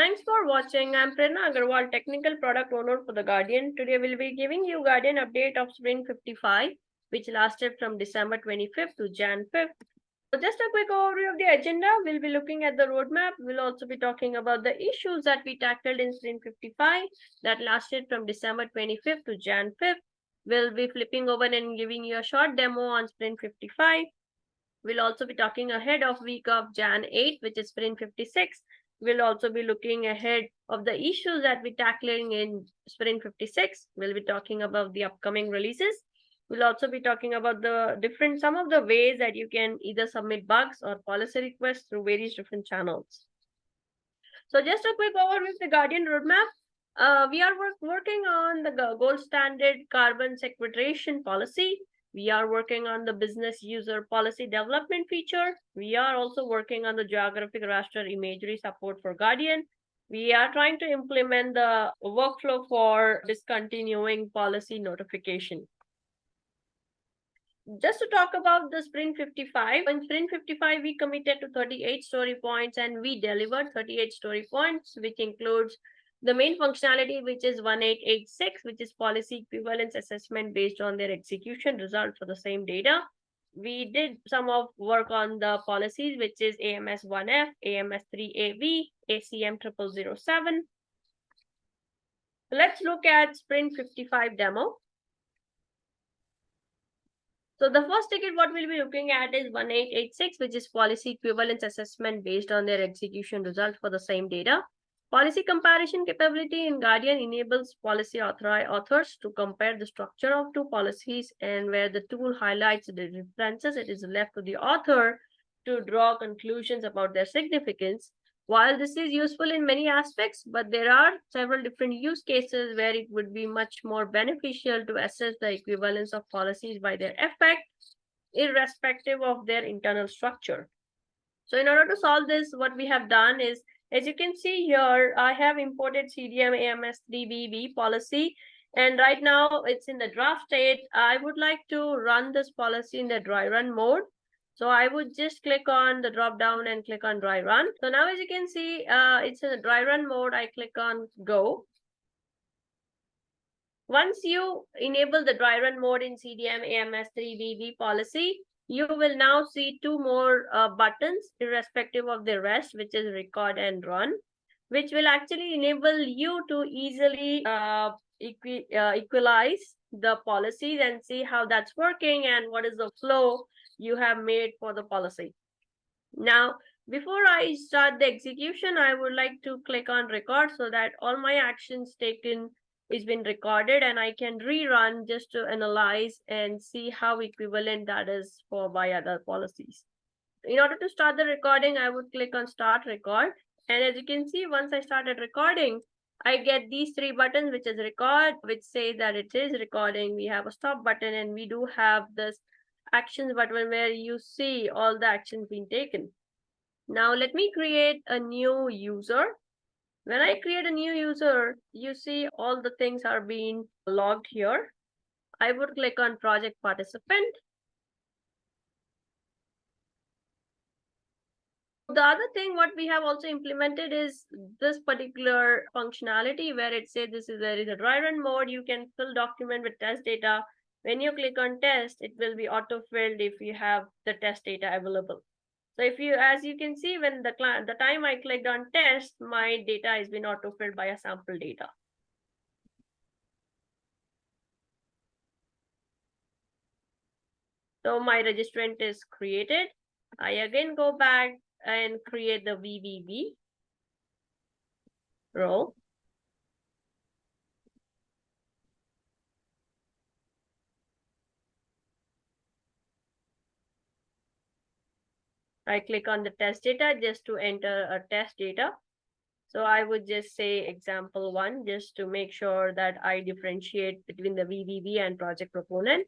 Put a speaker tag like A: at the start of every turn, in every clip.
A: Thanks for watching. I'm Prerna Agarwal, Technical Product Owner for The Guardian. Today we'll be giving you Guardian update of Sprint 55, which lasted from December 25th to Jan 5th. So just a quick overview of the agenda. We'll be looking at the roadmap. We'll also be talking about the issues that we tackled in Sprint 55 that lasted from December 25th to Jan 5th. We'll be flipping over and giving you a short demo on Sprint 55. We'll also be talking ahead of week of Jan 8, which is Sprint 56. We'll also be looking ahead of the issues that we're tackling in Sprint 56. We'll be talking about the upcoming releases. We'll also be talking about some of the ways that you can either submit bugs or policy requests through various different channels. So just a quick overview of the Guardian roadmap. We are working on the gold standard carbon sequestration policy. We are working on the business user policy development feature. We are also working on the geographic raster imagery support for Guardian. We are trying to implement the workflow for discontinuing policy notification. Just to talk about the Sprint 55, in Sprint 55, we committed to 38 story points and we delivered 38 story points, which includes the main functionality, which is 1886, which is policy equivalence assessment based on their execution result for the same data. We did some of work on the policies, which is AMS1F, AMS3AV, ACM 0007. Let's look at Sprint 55 demo. So the first ticket what we'll be looking at is 1886, which is policy equivalence assessment based on their execution result for the same data. Policy comparison capability in Guardian enables policy authors to compare the structure of two policies, and where the tool highlights the differences, it is left to the author to draw conclusions about their significance. While this is useful in many aspects, but there are several different use cases where it would be much more beneficial to assess the equivalence of policies by their effect, irrespective of their internal structure. So in order to solve this, what we have done is, as you can see here, I have imported CDM AMS3BB policy, and right now it's in the draft state. I would like to run this policy in the dry run mode. So I would just click on the drop down and click on dry run. So now as you can see, it's in the dry run mode. I click on go. Once you enable the dry run mode in CDM AMS3BB policy, you will now see two more buttons irrespective of the rest, which is record and run, which will actually enable you to easily equalize the policies and see how that's working and what is the flow you have made for the policy. Now, before I start the execution, I would like to click on record so that all my actions taken is been recorded and I can rerun just to analyze and see how equivalent that is for by other policies. In order to start the recording, I would click on start record. And as you can see, once I started recording, I get these three buttons, which is record, which say that it is recording. We have a stop button, and we do have this actions button where you see all the actions being taken. Now let me create a new user. When I create a new user, you see all the things are being logged here. I would click on project participant. The other thing what we have also implemented is this particular functionality where it says there is a dry run mode. You can fill document with test data. When you click on test, it will be auto-filled if you have the test data available. So if you, as you can see, when the time I clicked on test, my data has been auto-filled by a sample data. So my registrant is created. I again go back and create the VBB row. I click on the test data just to enter a test data. So I would just say example 1, just to make sure that I differentiate between the VBB and project proponent.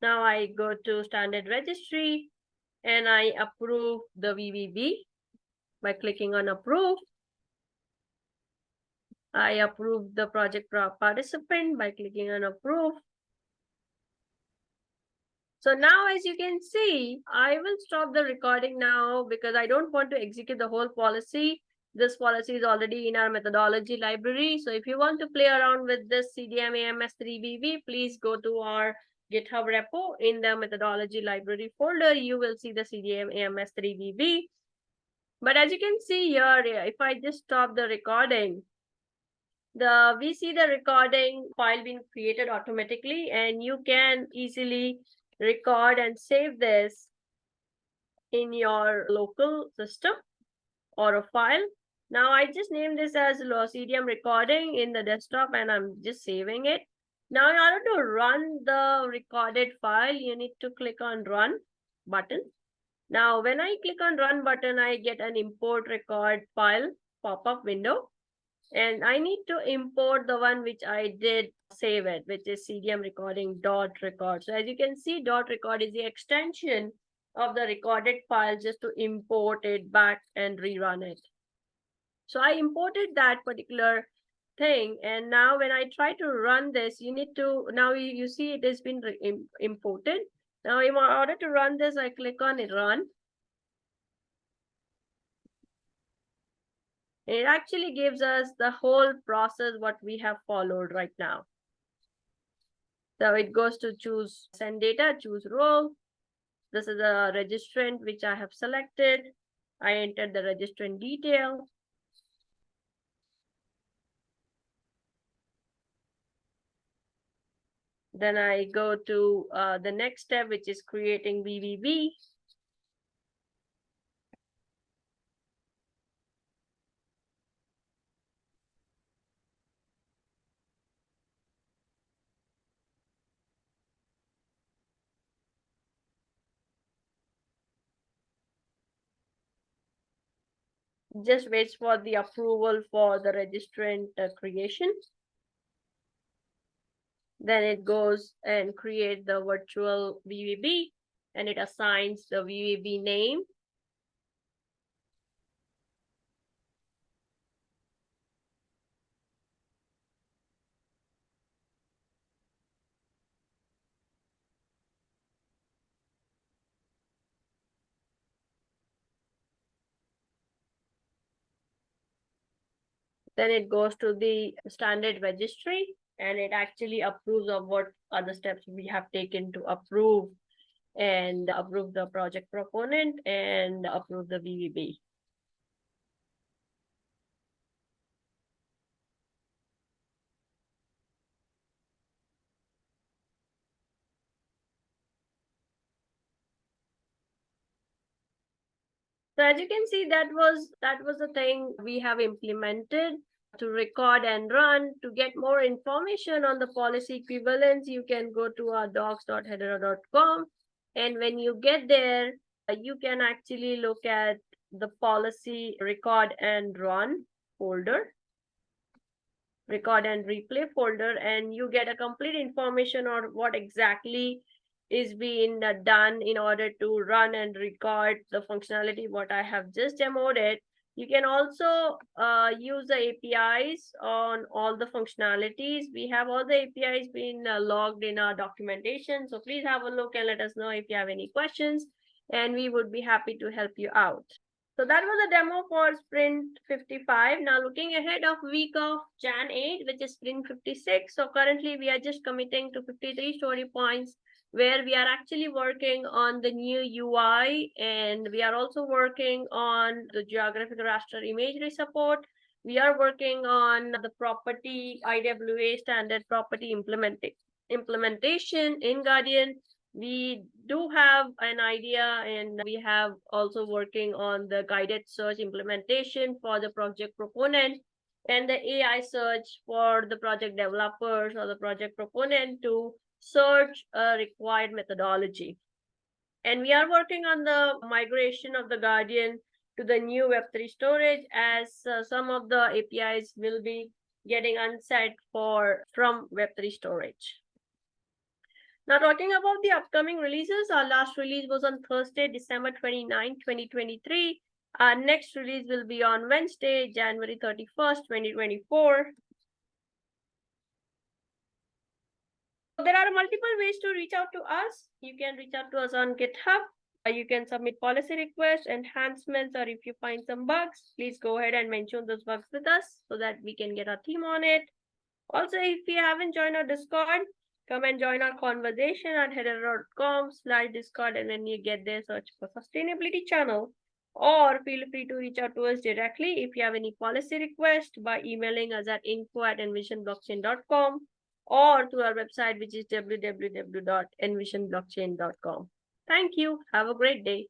A: Now I go to standard registry and I approve the VBB by clicking on approve. I approve the project participant by clicking on approve. So now, as you can see, I will stop the recording now because I don't want to execute the whole policy. This policy is already in our methodology library. So if you want to play around with this CDM AMS3VV, please go to our GitHub repo. In the methodology library folder, you will see the CDM AMS3VV. But as you can see here, if I just stop the recording, we see the recording file being created automatically, and you can easily record and save this in your local system or a file. Now I just named this as CDM recording in the desktop, and I'm just saving it. Now in order to run the recorded file, you need to click on run button. Now when I click on run button, I get an import record file pop-up window. And I need to import the one which I did save it, which is CDM recording dot record. So as you can see, dot record is the extension of the recorded file just to import it back and rerun it. So I imported that particular thing. And now when I try to run this, you need to, now you see it has been imported. Now in order to run this, I click on it, run. It actually gives us the whole process what we have followed right now. So it goes to choose send data, choose role. This is a registrant which I have selected. I entered the registrant detail. Then I go to the next step, which is creating VVV. Just waits for the approval for the registrant creation. Then it goes and create the virtual VVB, and it assigns the VVB name. Then it goes to the standard registry, and it actually approves of what other steps we have taken to approve, and approve the project proponent and approve the VVB. So as you can see, that was the thing we have implemented to record and run. To get more information on the policy equivalence, you can go to our docs.hedera.com. And when you get there, you can actually look at the policy record and run folder, record and replay folder, and you get a complete information on what exactly is being done in order to run and record the functionality what I have just demoed. You can also use the APIs on all the functionalities. We have all the APIs being logged in our documentation. So please have a look and let us know if you have any questions, and we would be happy to help you out. So that was a demo for sprint 55. Now looking ahead of week of Jan 8, which is sprint 56. So currently we are just committing to 53 story points, where we are actually working on the new UI, and we are also working on the geographic raster imagery support. We are working on the property IWA standard property implementation in Guardian. We do have an idea, and we have also working on the guided search implementation for the project proponent, and the AI search for the project developers or the project proponent to search a required methodology. And we are working on the migration of the Guardian to the new Web3 storage, as some of the APIs will be getting unset from Web3 storage. Now, talking about the upcoming releases, our last release was on Thursday, December 29, 2023. Our next release will be on Wednesday, January 31st, 2024. There are multiple ways to reach out to us. You can reach out to us on GitHub. You can submit policy requests, enhancements, or if you find some bugs, please go ahead and mention those bugs with us so that we can get our team on it. Also, if you haven't joined our Discord, come and join our conversation at hedera.com/Discord, and when you get there, search for Sustainability Channel. Or feel free to reach out to us directly if you have any policy request by emailing us at info@envisionblockchain.com or to our website, which is www.envisionblockchain.com. Thank you. Have a great day.